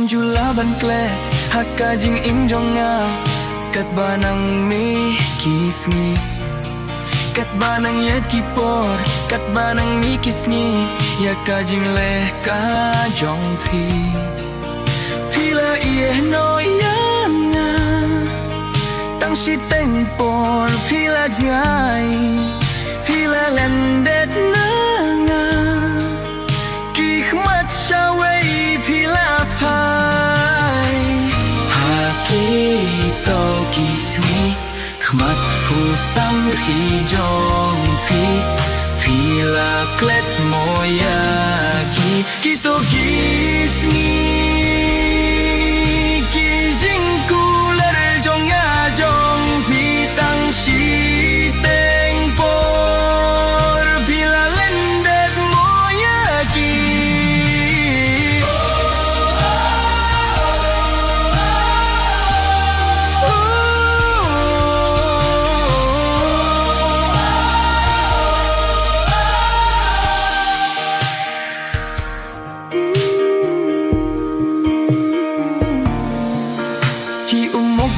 ngam jula ban kle hakka jing im jonga kat banang mi kismi kat banang yet kipor kat banang mi kisni ya ka jing le ka jong pila ie no yan nga tang si teng por pila jngai pila landet na nga ki khmat shawei pila phai haki to kisni khmat fu sam khi jong pila klet moya ki to kisni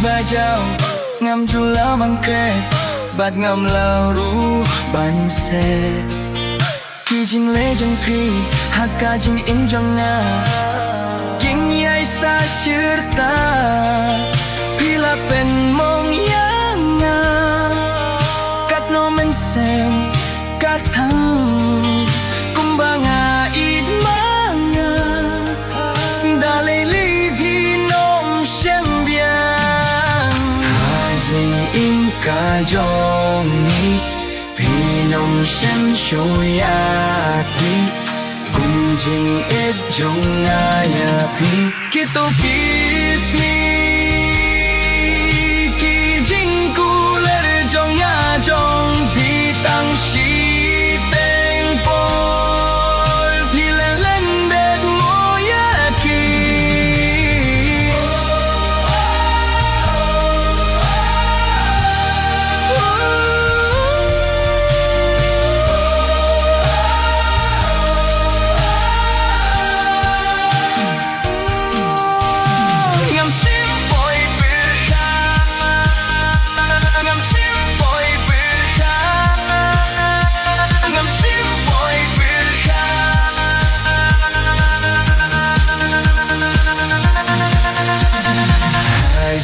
bajau ngam jula bangke bat ngam lau ru ban se ki jin le jong phi hakka jing im jong nga king yai sa shirta pila pen mong yang nga kat no men sem kat thang kumbanga it manga dale li vi nom shem bia ka jong ni pinom shem shoyaki kunjing et jong aya pi kito kismi ki jing kuler jong ya jong pi tang shi teng por pila lendet moyaki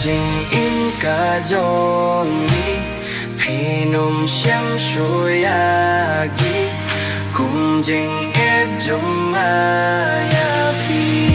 jing im ka jong ni pinom shem shoyagi kum jing et jong aya pi